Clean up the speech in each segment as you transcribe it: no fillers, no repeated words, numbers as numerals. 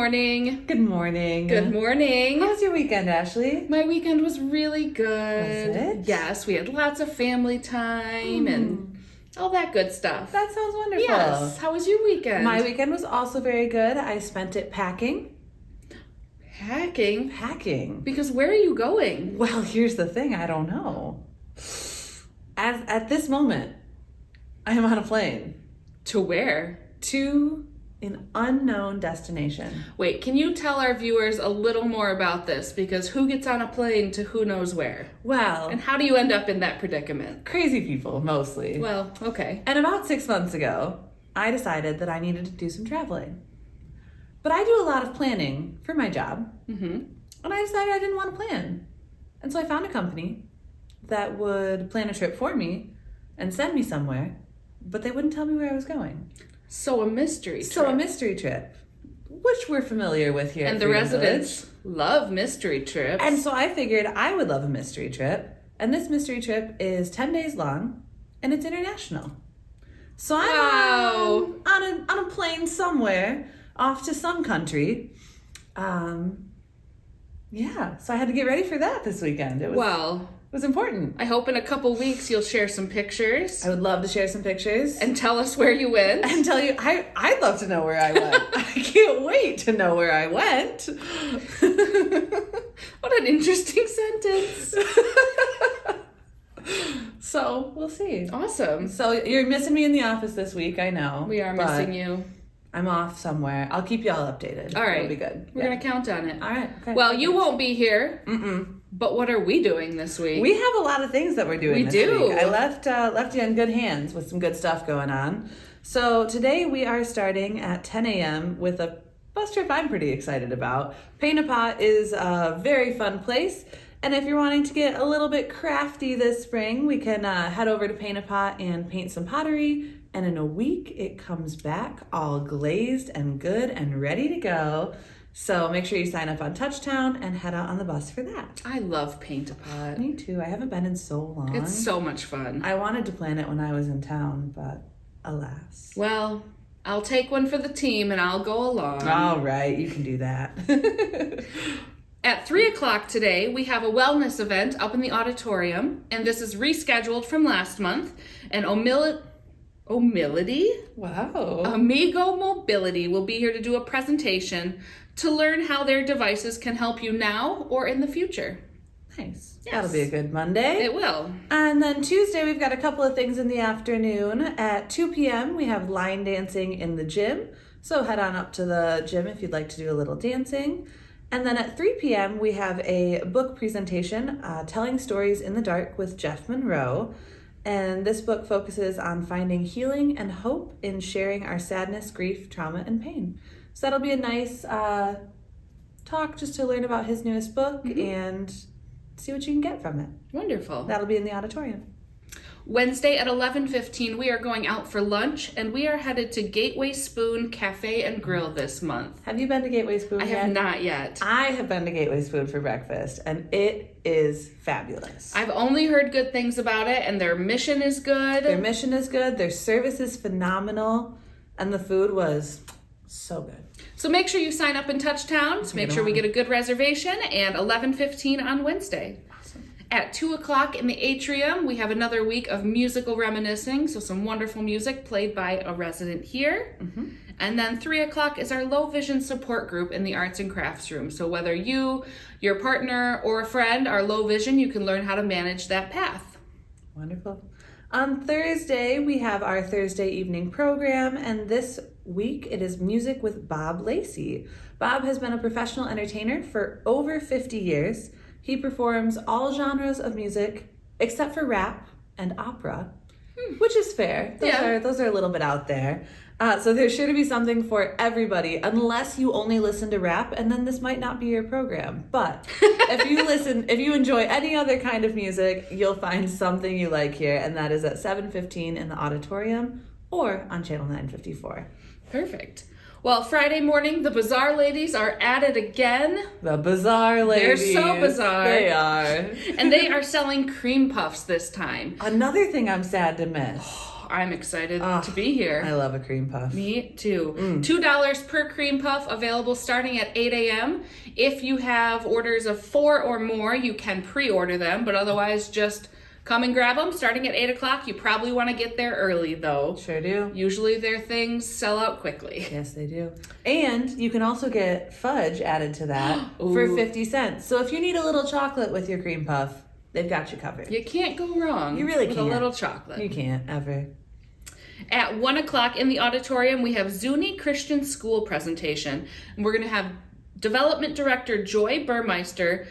morning. Good morning. Good morning. How was your weekend, Ashley? My weekend was really good. Was it? Yes, we had lots of family time and all that good stuff. That sounds wonderful. Yes. How was your weekend? My weekend was also very good. I spent it packing. Packing? Because where are you going? Well, here's the thing. I don't know. At this moment, I am on a plane. To where? To an unknown destination. Wait, can you tell our viewers a little more about this? Because who gets on a plane to who knows where? Well, and how do you end up in that predicament? Crazy people, mostly. Well, okay. And about 6 months ago, I decided that I needed to do some traveling. But I do a lot of planning for my job. And I decided I didn't want to plan. And so I found a company that would plan a trip for me and send me somewhere, but they wouldn't tell me where I was going. So a mystery trip. So a mystery trip, which we're familiar with here and at the Freedom residents Village. Love mystery trips. And so I figured I would love a mystery trip. And this mystery trip is 10 days long, and it's international. So I'm on a plane somewhere off to some country. Yeah, so I had to get ready for that this weekend. It was important. I hope in a couple weeks you'll share some pictures. I would love to share some pictures. And tell us where you went. And tell you, I'd love to know where I went. I can't wait to know where I went. What an interesting sentence. So, we'll see. Awesome. So, you're missing me in the office this week, I know. We are missing you. I'm off somewhere. I'll keep you all updated. All right. It'll be good. We're going to count on it. All right. Okay. Well, you won't be here. But what are we doing this week? We have a lot of things that we're doing this week. I left you in good hands with some good stuff going on. So today we are starting at 10 a.m. with a bus trip I'm pretty excited about. Paint a Pot is a very fun place. And if you're wanting to get a little bit crafty this spring, we can head over to Paint a Pot and paint some pottery. And in a week, it comes back all glazed and good and ready to go. So make sure you sign up on Touchtown and head out on the bus for that. I love Paint a Pot. Me too. I haven't been in so long. It's so much fun. I wanted to plan it when I was in town, but alas. Well, I'll take one for the team and I'll go along. All right, you can do that. At 3 o'clock today, we have a wellness event up in the auditorium, and this is rescheduled from last month. And Wow. Amigo Mobility will be here to do a presentation to learn how their devices can help you now or in the future. Nice. Yes. That'll be a good Monday. It will. And then Tuesday, we've got a couple of things in the afternoon. At 2 p.m., we have line dancing in the gym. So head on up to the gym if you'd like to do a little dancing. And then at 3 p.m., we have a book presentation, Telling Stories in the Dark with Jeff Monroe. And this book focuses on finding healing and hope in sharing our sadness, grief, trauma, and pain. So that'll be a nice talk just to learn about his newest book and see what you can get from it. Wonderful. That'll be in the auditorium. Wednesday at 11:15, we are going out for lunch, and we are headed to Gateway Spoon Cafe and Grill this month. Have you been to Gateway Spoon yet? I have not yet. I have been to Gateway Spoon for breakfast, and it is fabulous. I've only heard good things about it, and their mission is good. Their service is phenomenal, and the food was so good. So make sure you sign up in Touchtown to make sure we get a good reservation, and 11:15 on Wednesday. At 2 o'clock in the atrium, we have another week of musical reminiscing, so some wonderful music played by a resident here. And then 3 o'clock is our low vision support group in the arts and crafts room. So whether you, your partner, or a friend are low vision, you can learn how to manage that path. Wonderful. On Thursday, we have our Thursday evening program, and this week it is music with Bob Lacey. Bob has been a professional entertainer for over 50 years. He performs all genres of music except for rap and opera, which is fair. Those are a little bit out there. So there's sure to be something for everybody, unless you only listen to rap, and then this might not be your program. But if you enjoy any other kind of music, you'll find something you like here, and that is at 7:15 in the auditorium or on channel 954. Perfect. Well, Friday morning, the Bazaar ladies are at it again. The Bazaar ladies. They're so bizarre. They are. And they are selling cream puffs this time. Another thing I'm sad to miss. I'm excited to be here. I love a cream puff. Me too. $2 per cream puff, available starting at 8 a.m. If you have orders of 4 or more, you can pre-order them, but otherwise just come and grab them starting at 8 o'clock. You probably want to get there early, though. Sure do. Usually their things sell out quickly. Yes, they do. And you can also get fudge added to that for 50 cents. So if you need a little chocolate with your cream puff, they've got you covered. You can't go wrong. You really with can't. a little chocolate. You can't, ever. At 1 o'clock in the auditorium, we have Zuni Christian School presentation. And we're going to have Development Director Joy Burmeister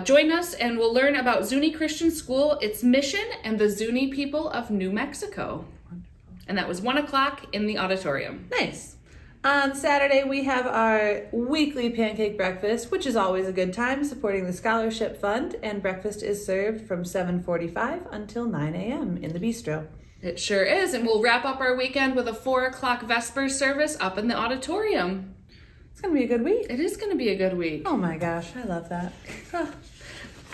join us, and we'll learn about Zuni Christian School, its mission, and the Zuni people of New Mexico. Wonderful. And that was 1 o'clock in the auditorium. Nice. On Saturday, we have our weekly pancake breakfast, which is always a good time, supporting the Scholarship Fund, and breakfast is served from 7:45 until 9 a.m. in the bistro. It sure is, and we'll wrap up our weekend with a 4 o'clock Vespers service up in the auditorium. It's going to be a good week. It is going to be a good week. Oh my gosh, I love that.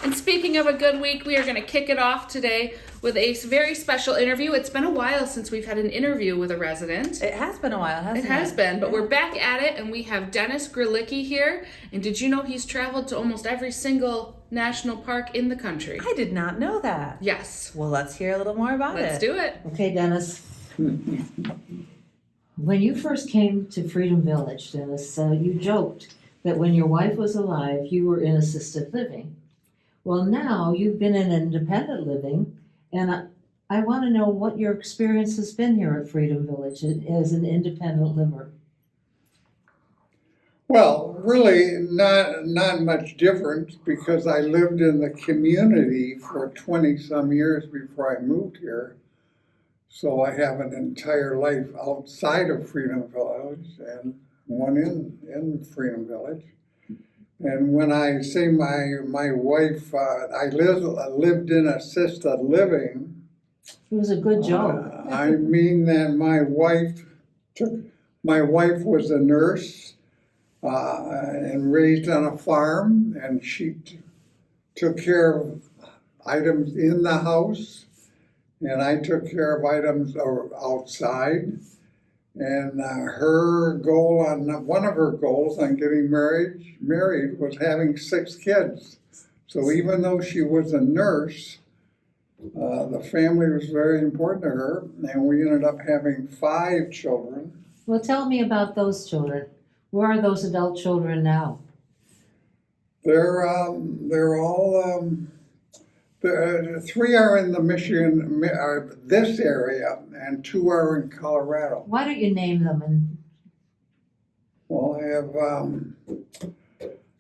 And speaking of a good week, we are going to kick it off today with a very special interview. It's been a while since we've had an interview with a resident. It has been a while, hasn't it? It has been, but we're back at it, and we have Dennis Grylicki here. And did you know he's traveled to almost every single national park in the country? I did not know that. Yes. Well, let's hear a little more about Let's do it. Okay, Dennis. When you first came to Freedom Village, Dennis, you joked that when your wife was alive, you were in assisted living. Well, now you've been in independent living, and I want to know what your experience has been here at Freedom Village as an independent liver. Well, really not much different, because I lived in the community for 20-some years before I moved here. So I have an entire life outside of Freedom Village and one in Freedom Village. And when I say my wife, I lived in assisted living. It was a good joke. I mean that my wife was a nurse and raised on a farm, and she took care of items in the house, and I took care of items outside. And one of her goals on getting married was having 6 kids. So even though she was a nurse, the family was very important to her, and we ended up having 5 children. Well, tell me about those children. Where are those adult children now? They're all 3 are in the Michigan, this area, and 2 are in Colorado. Why don't you name them? Well, I have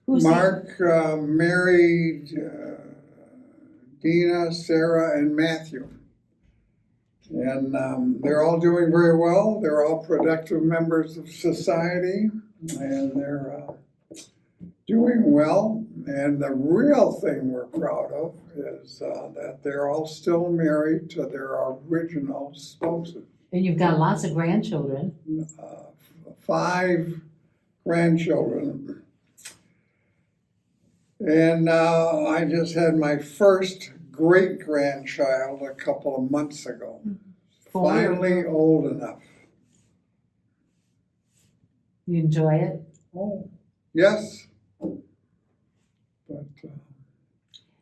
Who's Mark, Mary, Dina, Sarah, and Matthew. And they're all doing very well. They're all productive members of society, and they're doing well. And the real thing we're proud of is that they're all still married to their original spouses. And you've got lots of grandchildren. 5 grandchildren. And I just had my first great-grandchild a couple of months ago. Finally old enough. You enjoy it? Oh, yes. But,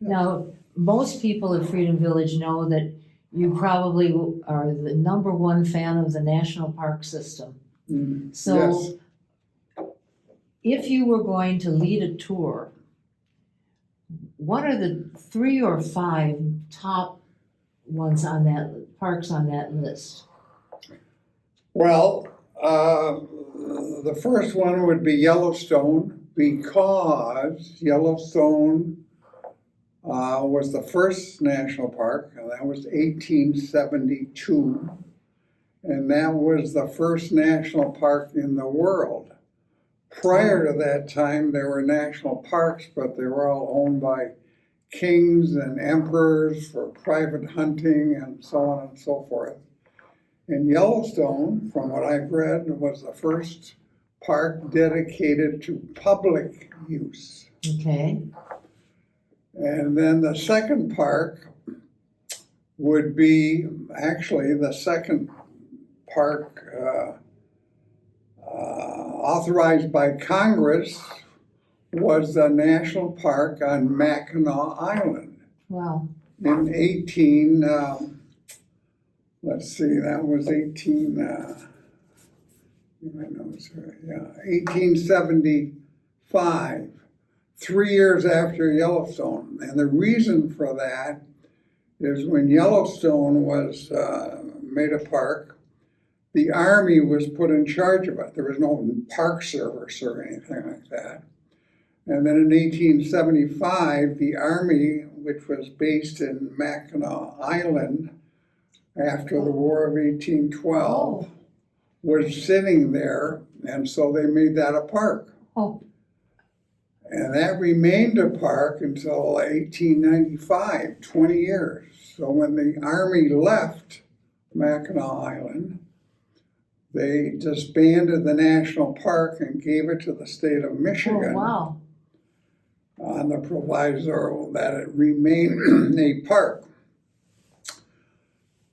Now, most people at Freedom Village know that you probably are the #1 fan of the national park system. So yes. if you were going to lead a tour, what are the 3 or 5 top ones on that, parks on that list? Well, the first one would be Yellowstone, because Yellowstone was the first national park, and that was 1872. And that was the first national park in the world. Prior to that time, there were national parks, but they were all owned by kings and emperors for private hunting and so on and so forth. And Yellowstone, from what I've read, was the first park dedicated to public use. Okay. And then the second park would be actually the second park authorized by Congress was the national park on Mackinac Island Wow. in 18, let's see, that was 1875, 3 years after Yellowstone. And the reason for that is when Yellowstone was made a park, the Army was put in charge of it. There was no park service or anything like that. And then in 1875, the Army, which was based in Mackinac Island after the War of 1812, was sitting there, and so they made that a park. Oh. And that remained a park until 1895, 20 years. So when the Army left Mackinac Island, they disbanded the national park and gave it to the state of Michigan. Oh, wow. On the proviso that it remain a park.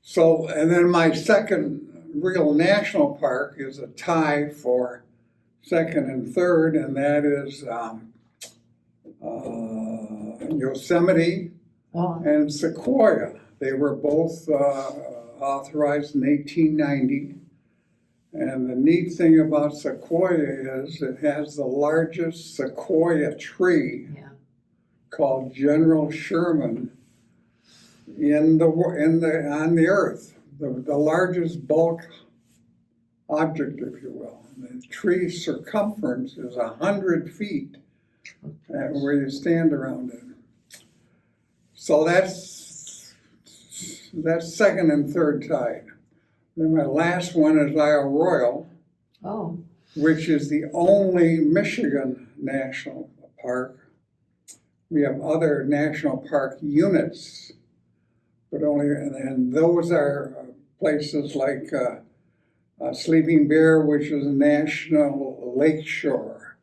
So, and then my second real national park is a tie for second and third, and that is Yosemite and Sequoia. They were both authorized in 1890. And the neat thing about Sequoia is it has the largest sequoia tree called General Sherman on the earth, the largest bulk object, if you will. The tree circumference is 100 feet where you stand around it. So that's second and third tide. Then my last one is Isle Royal, which is the only Michigan national park. We have other national park units, but only, and those are places like Sleeping Bear, which is a national lakeshore,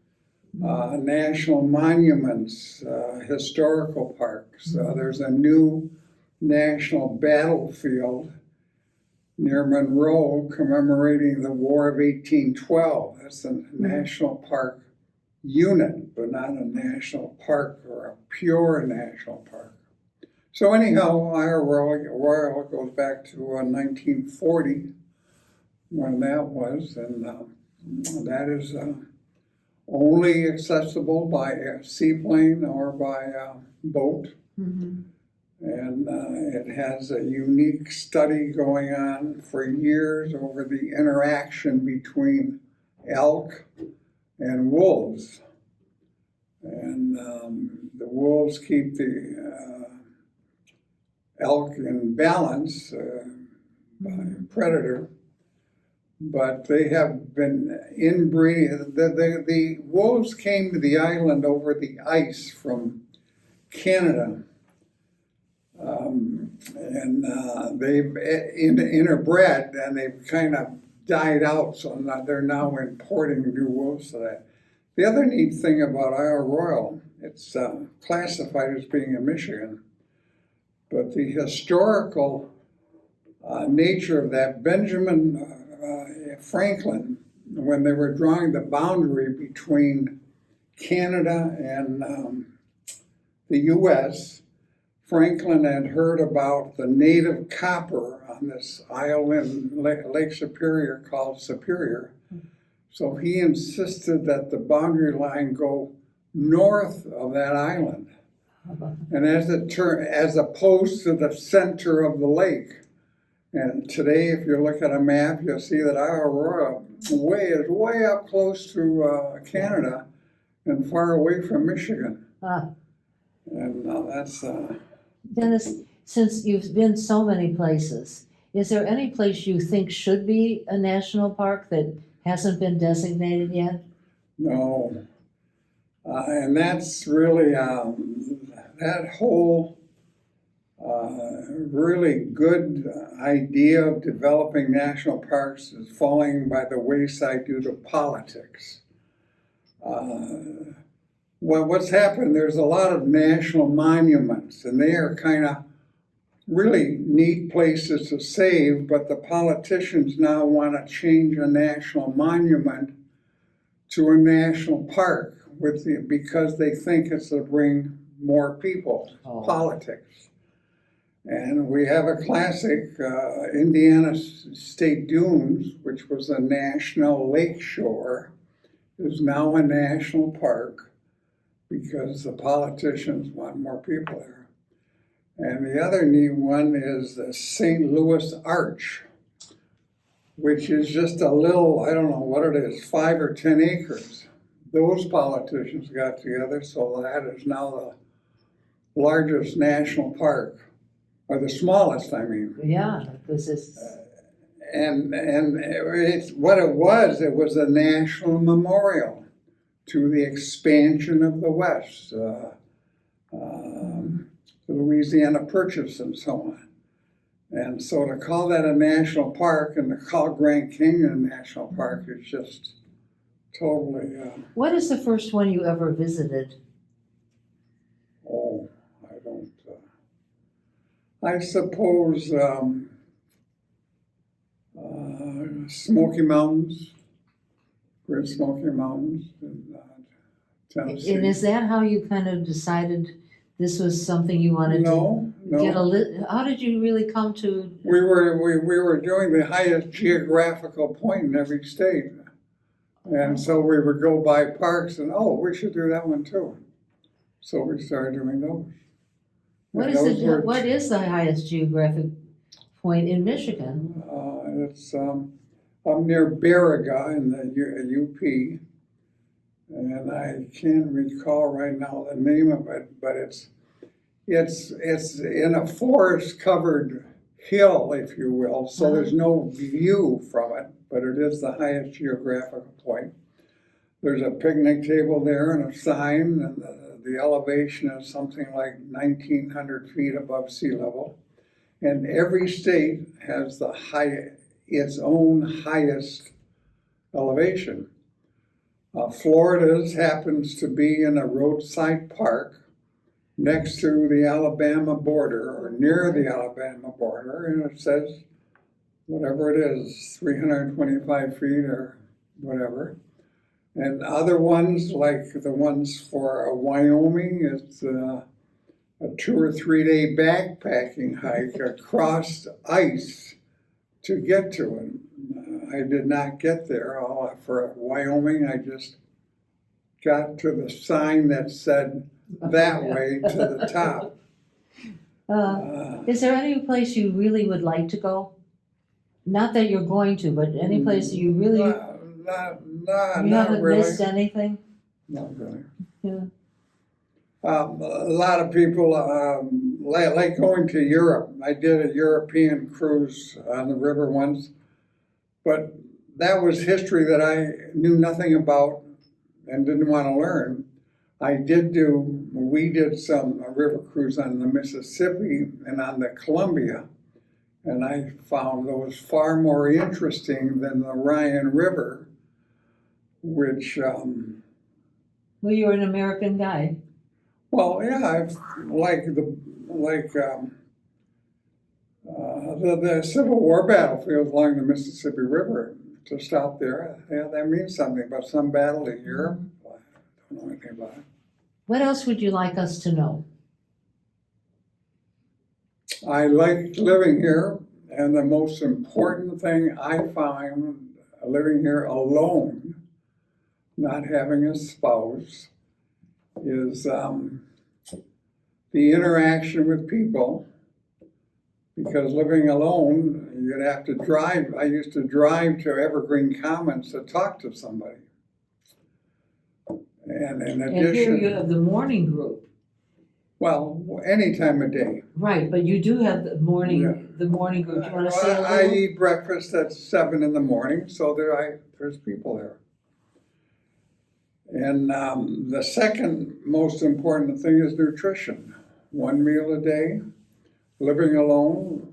national monuments, historical parks. There's a new national battlefield near Monroe commemorating the War of 1812. That's a national park unit, but not a national park or a pure national park. So anyhow, Isle Royal goes back to 1940 when that was, and that is only accessible by seaplane or by boat. And it has a unique study going on for years over the interaction between elk and wolves. And the wolves keep the elk in balance by a predator, but they have been inbreeding. The wolves came to the island over the ice from Canada. And they've interbred and they've kind of died out, so they're now importing new wolves to that. The other neat thing about Isle Royal, it's classified as being in Michigan, but the historical nature of that, Benjamin Franklin, when they were drawing the boundary between Canada and the U.S., Franklin had heard about the native copper on this island, Lake Superior, called Superior. So he insisted that the boundary line go north of that island, and as opposed to the center of the lake. And today, if you look at a map, you'll see that Isle Royal is way up close to Canada and far away from Michigan. And that's... Dennis, since you've been so many places, is there any place you think should be a national park that hasn't been designated yet? No. And that's really, that whole really good idea of developing national parks is falling by the wayside due to politics. What's happened, there's a lot of national monuments, and they are kind of really neat places to save, but the politicians now want to change a national monument to a national park because they think it's to bring more people to politics. And we have a classic, Indiana State Dunes, which was a national lake shore, is now a national park because the politicians want more people there. And the other neat one is the St. Louis Arch, which is just a little, I don't know what it is, 5 or 10 acres. Those politicians got together, so that is now the largest national park, or the smallest, I mean. Yeah, this is, And it's what it was a national memorial to the expansion of the West, the Louisiana Purchase and so on. And so to call that a national park and to call Grand Canyon a national park is just totally, what is the first one you ever visited? I don't, I suppose Smoky Mountains, Great Smoky Mountains in Tennessee. And is that how you kind of decided this was something you wanted No, to get no. how did you really come to? We were doing the highest geographical point in every state. And so we would go by parks and, we should do that one too. So we started doing those. What is the highest geographic point in Michigan? It's up near Baraga in the UP. And I can't recall right now the name of it, but it's in a forest-covered hill, if you will, so there's no view from it, but it is the highest geographical point. There's a picnic table there and a sign, and the elevation is something like 1,900 feet above sea level. And every state has its own highest elevation. Florida's happens to be in a roadside park next to the Alabama border or near the Alabama border, and it says whatever it is, 325 feet or whatever. And other ones, like the ones for Wyoming, it's a 2 or 3 day backpacking hike across ice to get to it. I did not get there. For Wyoming, I just got to the sign that said that way to the top. Is there any place you really would like to go? Not that you're going to, but any place that you really you haven't really. missed anything? Not really. Yeah. A lot of people like going to Europe. I did a European cruise on the river once, but that was history that I knew nothing about and didn't want to learn. We did some river cruise on the Mississippi and on the Columbia, and I found those far more interesting than the Rhine River, which, Well, you're an American guy. well, yeah, the Civil War battlefields along the Mississippi River, to stop there, yeah, that means something. But some battle in Europe, I don't know anything about it. What else would you like us to know? I like living here, and the most important thing I find living here alone, not having a spouse, is the interaction with people. Because living alone, you'd have to drive. I used to drive to Evergreen Commons to talk to somebody. And in And here addition, you have the morning group. well, any time of day. Right, but you do have the morning Yeah. group. Do you want to say a I little? eat breakfast at 7 in the morning, so there's people there. And the second most important thing is nutrition. 1 meal a day. Living alone,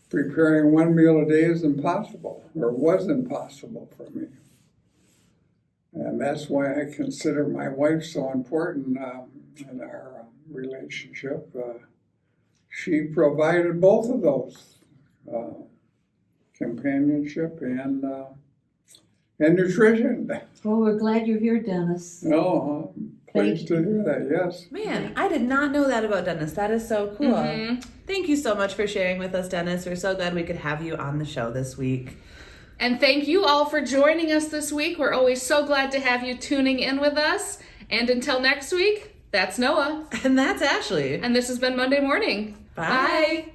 preparing 1 meal a day is impossible, or was impossible for me. And that's why I consider my wife so important in our relationship. she provided both of those, companionship and nutrition. Well, we're glad you're here, Dennis. Oh, pleased to hear that, yes. Man, I did not know that about Dennis. That is so cool. Mhm. Thank you so much for sharing with us, Dennis. We're so glad we could have you on the show this week. And thank you all for joining us this week. We're always so glad to have you tuning in with us. And until next week, that's Noah. And that's Ashley. And this has been Monday Morning. Bye. Bye.